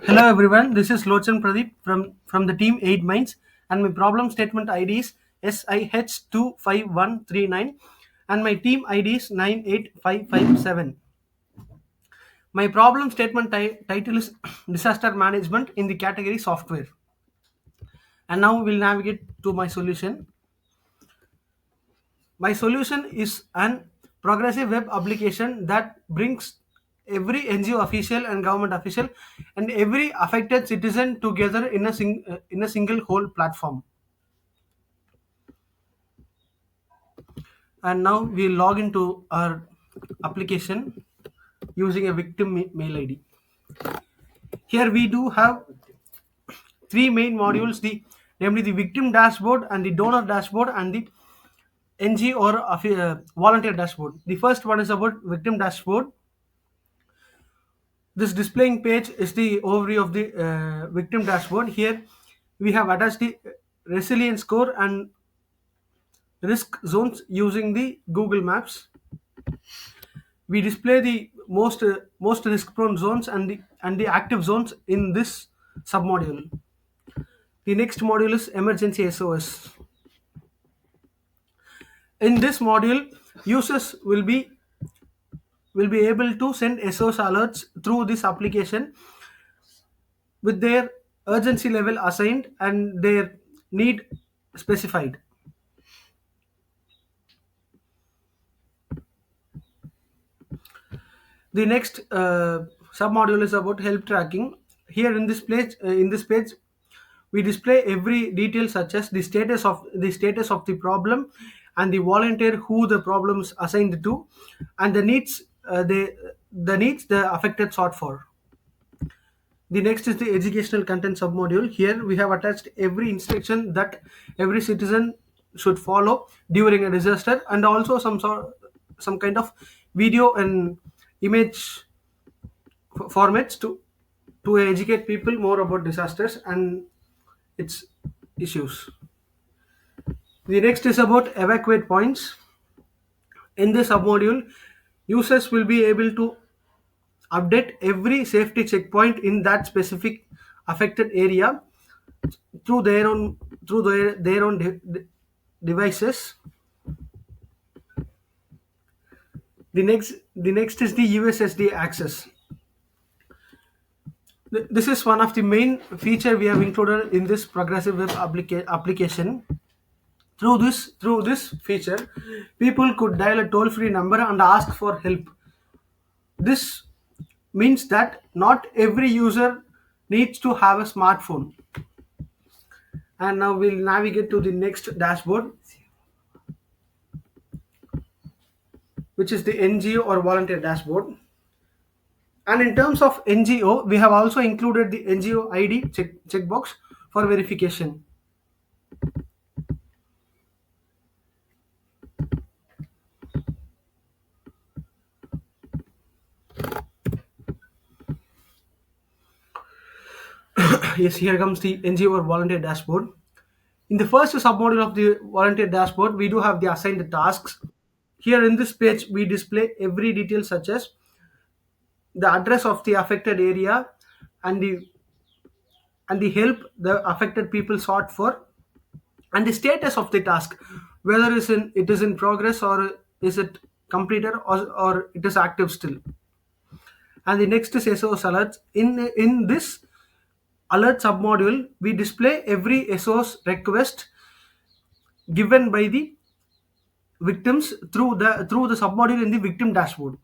Hello everyone, this is Lochan Pradeep from the team Aidminds, and my problem statement ID is SIH25139 and my team ID is 98557. My problem statement title is Disaster Management in the category Software. And now we'll navigate to my solution. My solution is an progressive web application that brings every NGO official and government official and every affected citizen together in a single whole platform. And now we log into our application using a victim mail ID. Here we do have three main modules: namely the victim dashboard and the donor dashboard and the NG or volunteer dashboard. The first one is about victim dashboard. This displaying page is the overview of the victim dashboard. Here we have attached the resilience score and risk zones using the Google Maps. We display the most risk prone zones and the active zones in this submodule. The next module is emergency SOS. In this module, users will be able to send SOS alerts through this application with their urgency level assigned and their need specified. The next submodule is about help tracking. Here in this page, we display every detail such as the status of the problem and the volunteer who the problem is assigned to, and the needs the affected sought for. The next is the educational content submodule. Here we have attached every instruction that every citizen should follow during a disaster, and also some kind of video and image formats to educate people more about disasters and its issues. The next is about evacuate points. In this submodule, users will be able to update every safety checkpoint in that specific affected area through their own devices. The next is the USSD access. This is one of the main feature we have included in this progressive web application. Through this feature, people could dial a toll free number and ask for help. This means that not every user needs to have a smartphone. And now we'll navigate to the next dashboard, which is the NGO or volunteer dashboard. And in terms of NGO, we have also included the NGO ID checkbox for verification. Yes, here comes the NGO or volunteer dashboard. In the first submodule of the volunteer dashboard, we do have the assigned tasks. Here in this page, we display every detail such as the address of the affected area and the help the affected people sought for, and the status of the task, whether it is in progress or is it completed or it is active still. And the next is SOS alerts. In this alert submodule, we display every SOS request given by the victims through the submodule in the victim dashboard.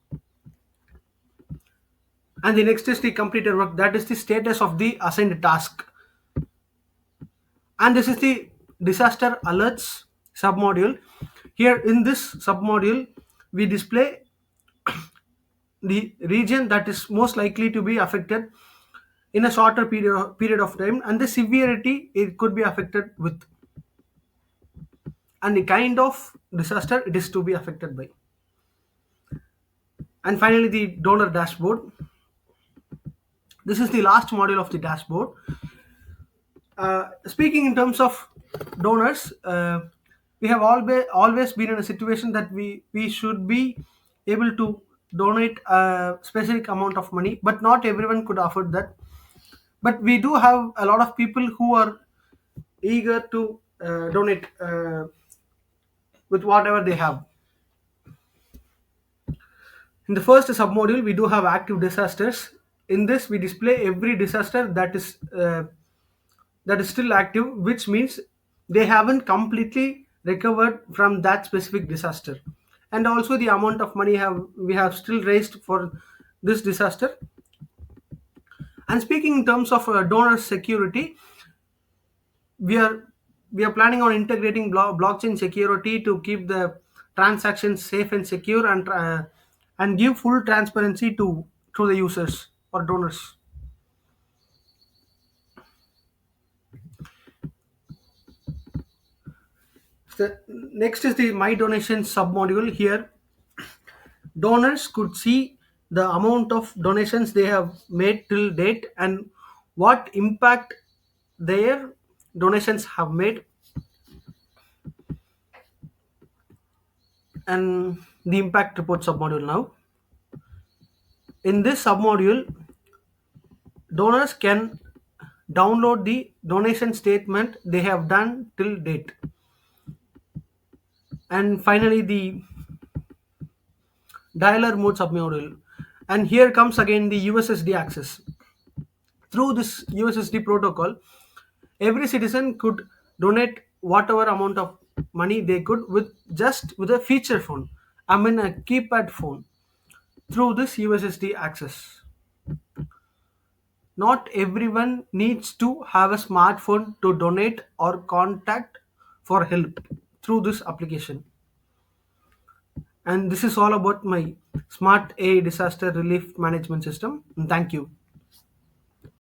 And the next is the completed work, that is the status of the assigned task. And this is the disaster alerts submodule. Here in this submodule, we display the region that is most likely to be affected in a shorter period of time, and the severity it could be affected with, and the kind of disaster it is to be affected by. And finally, the donor dashboard. This is the last module of the dashboard. Speaking in terms of donors, we have always been in a situation that we should be able to donate a specific amount of money, but not everyone could afford that. but we do have a lot of people who are eager to donate with whatever they have. In the first submodule, we do have active disasters. In this, we display every disaster that is still active, which means they haven't completely recovered from that specific disaster, and also the amount of money have we have still raised for this disaster. And speaking in terms of donor security, we are we are planning on integrating blockchain security to keep the transactions safe and secure, and give full transparency to the users or donors. The next is the my donation submodule. Here donors could see the amount of donations they have made till date and what impact their donations have made. And the impact report submodule. Now in this submodule, donors can download the donation statement they have done till date. And finally, the dialer mode submodule. And here comes again the USSD access. Through this USSD protocol, every citizen could donate whatever amount of money they could with a feature phone. I mean a keypad phone through this USSD access. Not everyone needs to have a smartphone to donate or contact for help through this application. And this is all about my smart AI disaster relief management system. And thank you.